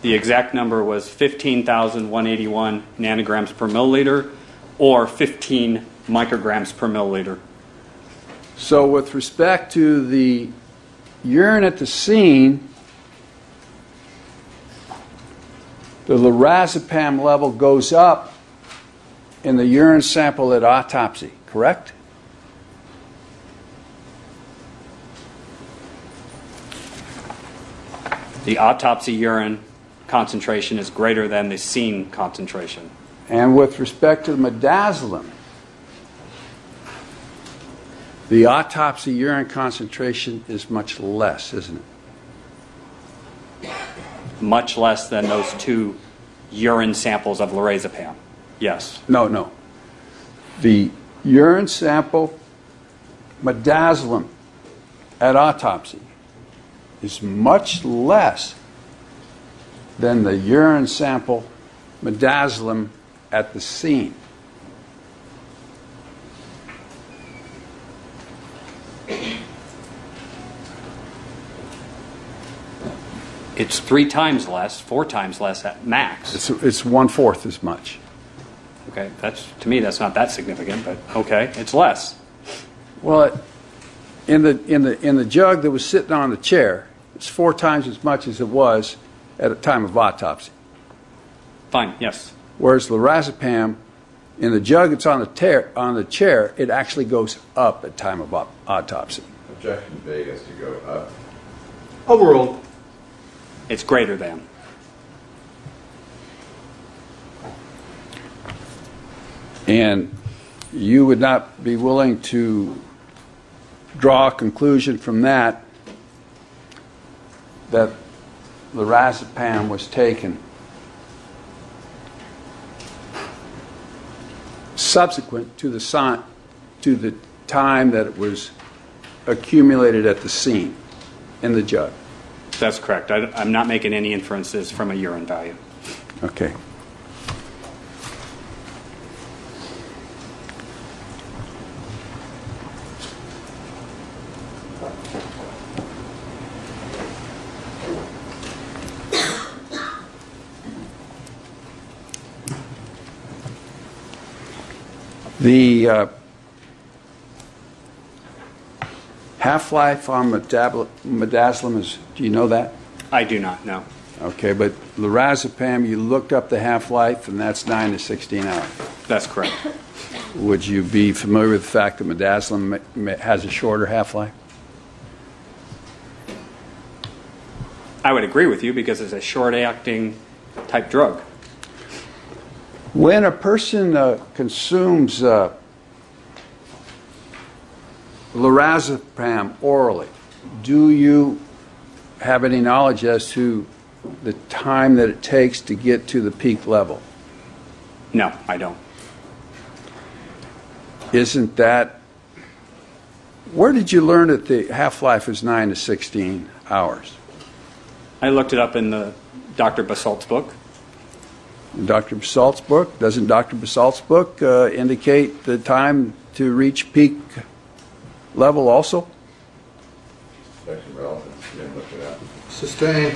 The exact number was 15,181 nanograms per milliliter, or 15 micrograms per milliliter. So with respect to the urine at the scene, the lorazepam level goes up in the urine sample at autopsy, correct? The autopsy urine concentration is greater than the scene concentration. And with respect to the midazolam, the autopsy urine concentration is much less, isn't it? Much less than those two urine samples of lorazepam. Yes. No. The urine sample midazolam at autopsy is much less than the urine sample midazolam at the scene. It's 3 times less, 4 times less at max. It's 1/4 as much. Okay, to me that's not that significant, but okay, it's less. Well, in the jug that was sitting on the chair, it's 4 times as much as it was at the time of autopsy. Fine, yes. Whereas lorazepam, in the jug that's on the chair, it actually goes up at time of autopsy. Objection Vegas to go up. Overruled. It's greater than. And you would not be willing to draw a conclusion from that lorazepam was taken subsequent to the time that it was accumulated at the scene in the jug. That's correct. I'm not making any inferences from a urine value. Okay. The half-life on midazolam is, do you know that? I do not know. Okay, but lorazepam, you looked up the half-life, and that's 9 to 16 hours. That's correct. Would you be familiar with the fact that midazolam has a shorter half-life? I would agree with you because it's a short-acting type drug. When a person consumes lorazepam orally, do you have any knowledge as to the time that it takes to get to the peak level? No, I don't. Isn't that... Where did you learn that the half-life is 9 to 16 hours? I looked it up in the Dr. Basalt's book. Dr. Basalt's book? Doesn't Dr. Basalt's book indicate the time to reach peak level also? Objection relevant. You didn't look it up. Sustained.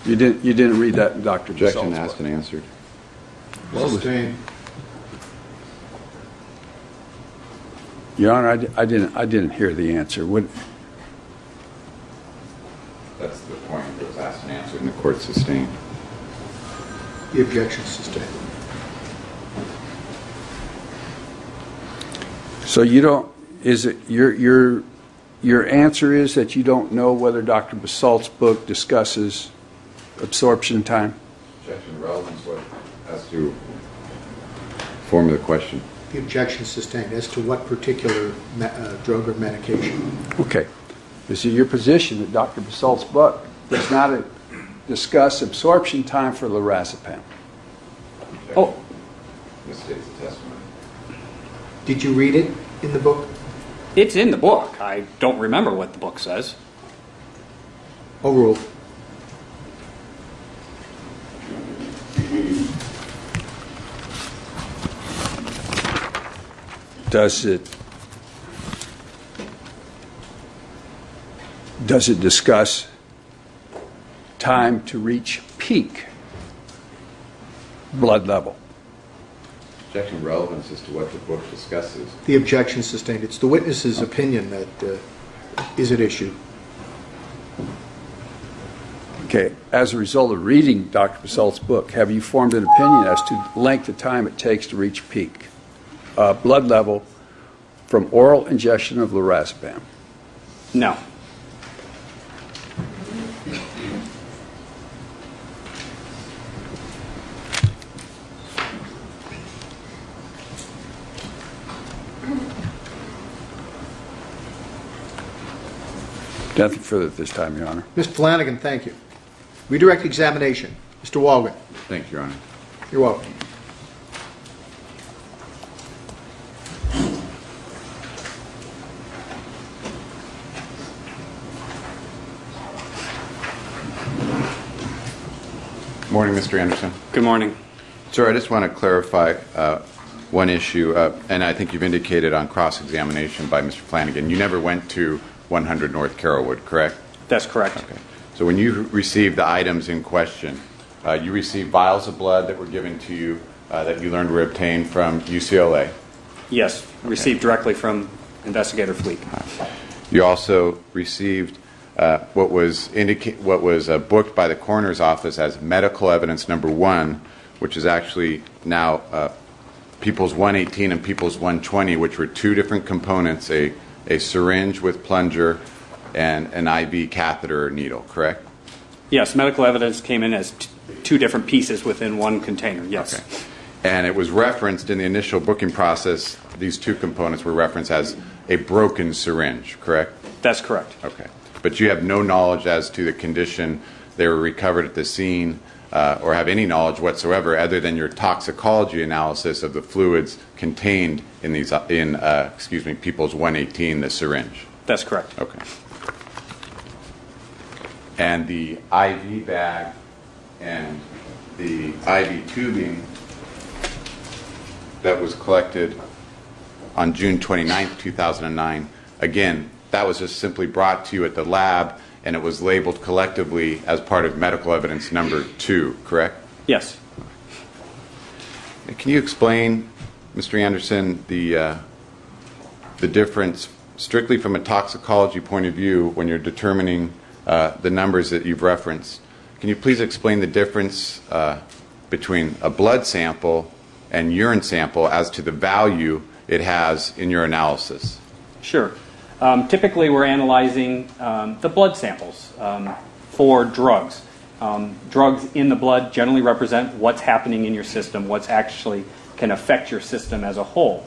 You didn't read that in Dr. Objection Basalt's asked book. and answered. Sustained. Your Honor, I didn't hear the answer. That's the point. It was asked and answered, and the court sustained. The objection sustained. So you don't, is it your answer is that you don't know whether Dr. Basalt's book discusses absorption time? Objection relevance what as to form of the question. The objection sustained. As to what particular drug or medication? Okay. Is it your position that Dr. Basalt's book does not discuss absorption time for lorazepam? Objection. Oh. Misstates the testimony. Did you read it in the book? It's in the book. I don't remember what the book says. Overruled. Does it Does it discuss time to reach peak blood level? Objection relevance as to what the book discusses. The objection sustained. It's the witness's opinion that is at issue. Okay, as a result of reading Dr. Basalt's book, have you formed an opinion as to the length of time it takes to reach peak blood level from oral ingestion of lorazepam? No. Nothing further at this time, Your Honor. Mr. Flanagan, thank you. Redirect examination. Mr. Walgren. Thank you, Your Honor. You're welcome. Morning, Mr. Anderson. Good morning. Sir, I just want to clarify one issue, and I think you've indicated on cross-examination by Mr. Flanagan. You never went to 100 North Carrollwood, correct? That's correct. Okay. So when you received the items in question, you received vials of blood that were given to you that you learned were obtained from UCLA. Yes, received directly from Investigator Fleek. You also received what was booked by the coroner's office as medical evidence number 1, which is actually now People's 118 and People's 120, which were two different components, a syringe with plunger and an IV catheter or needle, correct? Yes, medical evidence came in as two different pieces within one container, yes. Okay. And it was referenced in the initial booking process, these two components were referenced as a broken syringe, correct? That's correct. Okay. But you have no knowledge as to the condition they were recovered at the scene or have any knowledge whatsoever other than your toxicology analysis of the fluids contained in these People's 118, the syringe. That's correct. Okay. And the IV bag and the IV tubing that was collected on June 29th, 2009, again, that was just simply brought to you at the lab and it was labeled collectively as part of medical evidence number 2, correct? Yes. Can you explain, Mr. Anderson, the difference strictly from a toxicology point of view when you're determining the numbers that you've referenced? Can you please explain the difference between a blood sample and urine sample as to the value it has in your analysis? Sure. Typically, we're analyzing the blood samples for drugs. Drugs in the blood generally represent what's happening in your system, what's actually can affect your system as a whole.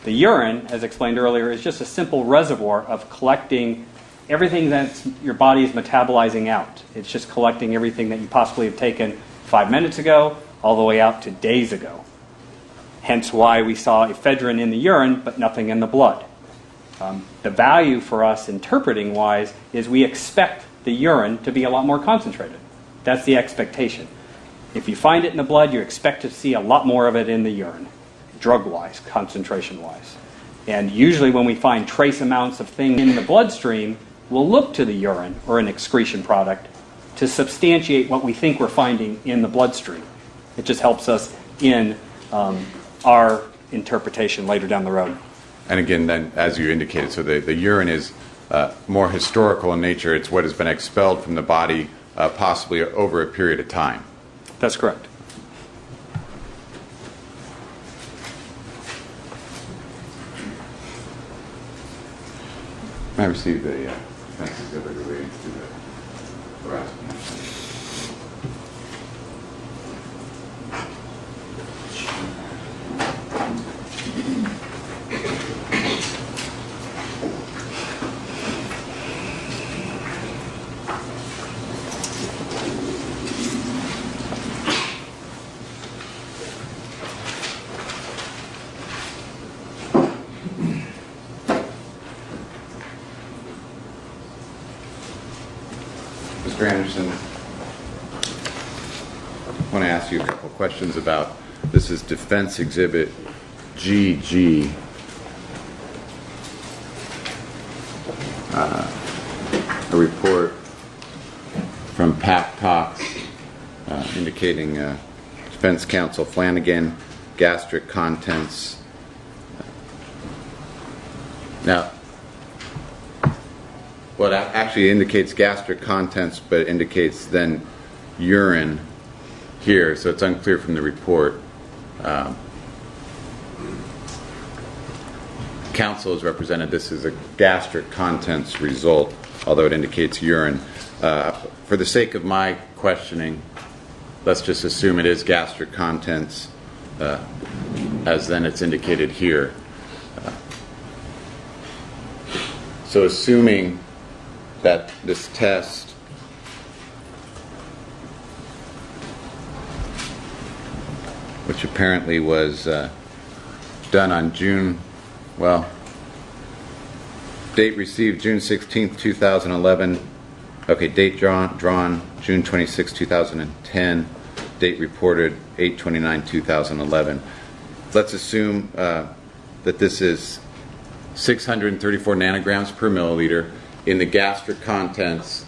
The urine, as explained earlier, is just a simple reservoir of collecting everything that your body is metabolizing out. It's just collecting everything that you possibly have taken 5 minutes ago all the way out to days ago. Hence why we saw ephedrine in the urine but nothing in the blood. The value for us interpreting-wise is we expect the urine to be a lot more concentrated. That's the expectation. If you find it in the blood, you expect to see a lot more of it in the urine, drug-wise, concentration-wise. And usually when we find trace amounts of things in the bloodstream, we'll look to the urine or an excretion product to substantiate what we think we're finding in the bloodstream. It just helps us in our interpretation later down the road. And again, then, as you indicated, so the urine is more historical in nature. It's what has been expelled from the body possibly over a period of time. That's correct. I received the defense exhibit relating to the harassment. Mr. Anderson, I want to ask you a couple questions about, this is Defense Exhibit GG. a report from PAC Tox indicating defense counsel Flanagan, gastric contents. Now, well, it actually indicates gastric contents, but it indicates then urine here, so it's unclear from the report. Counsel has represented this as a gastric contents result, although it indicates urine. For the sake of my questioning, let's just assume it is gastric contents, as then it's indicated here. So assuming that this test which apparently was done on date received June 16th, 2011. Okay, date drawn June 26, 2010. Date reported 8/29/2011. Let's assume that this is 634 nanograms per milliliter in the gastric contents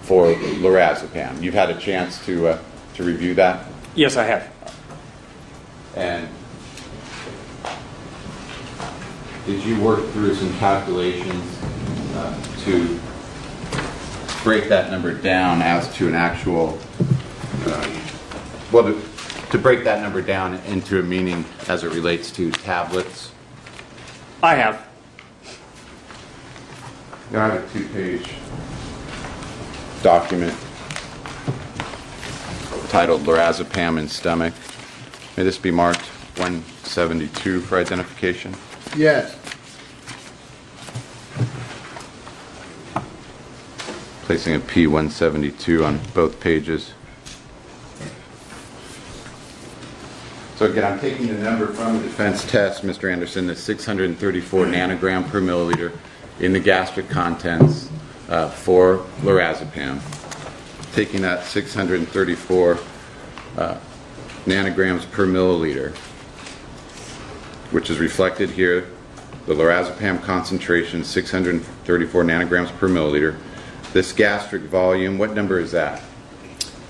for lorazepam. You've had a chance to review that? Yes, I have. And did you work through some calculations to break that number down as to an actual, to break that number down into a meaning as it relates to tablets? I have. I have a 2-page document titled Lorazepam in Stomach. May this be marked 172 for identification? Yes. Placing a P172 on both pages. So again, I'm taking the number from the defense test, Mr. Anderson, the 634 nanogram per milliliter in the gastric contents for lorazepam. Taking that 634 nanograms per milliliter, which is reflected here, the lorazepam concentration, 634 nanograms per milliliter. This gastric volume, what number is that?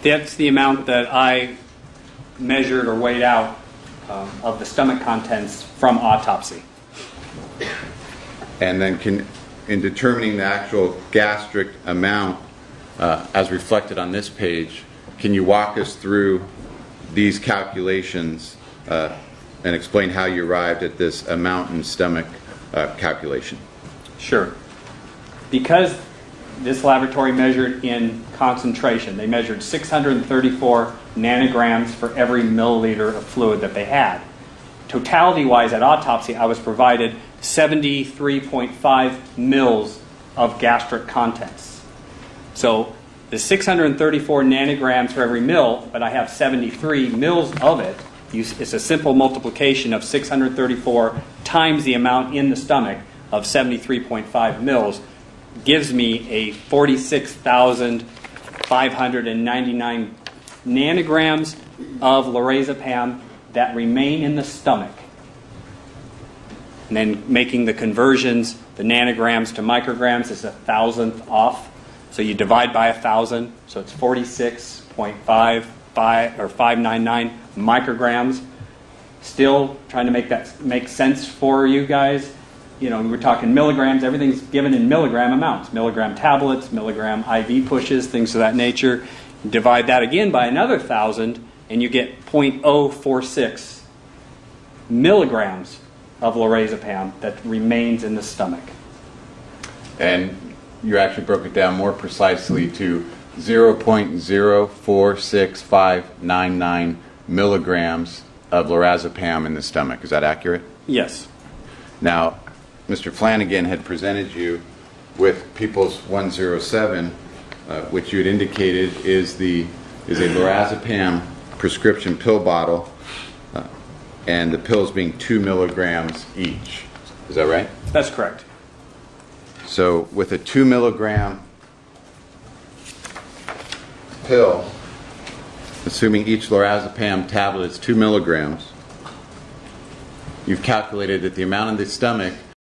That's the amount that I measured or weighed out of the stomach contents from autopsy. And then in determining the actual gastric amount as reflected on this page, can you walk us through these calculations and explain how you arrived at this amount in stomach calculation? Sure. Because this laboratory measured in concentration, they measured 634 nanograms for every milliliter of fluid that they had. Totality-wise, at autopsy, I was provided 73.5 mils of gastric contents. So the 634 nanograms for every mil, but I have 73 mils of it. It's a simple multiplication of 634 times the amount in the stomach of 73.5 mils gives me a 46,599 nanograms of lorazepam that remain in the stomach. And then making the conversions, the nanograms to micrograms is 1,000th off. So you divide by 1,000, so it's 46.55 or 599 micrograms. Still trying to make that make sense for you guys. You know, we're talking milligrams. Everything's given in milligram amounts. Milligram tablets, milligram IV pushes, things of that nature. Divide that again by another 1,000, and you get 0.046 milligrams of lorazepam that remains in the stomach. And you actually broke it down more precisely to 0.046599 milligrams of lorazepam in the stomach. Is that accurate? Yes. Now, Mr. Flanagan had presented you with People's 107, which you had indicated is a lorazepam prescription pill bottle, and the pills being 2 milligrams each. Is that right? That's correct. So with a 2 milligram pill, assuming each lorazepam tablet is 2 milligrams, you've calculated that the amount in the stomach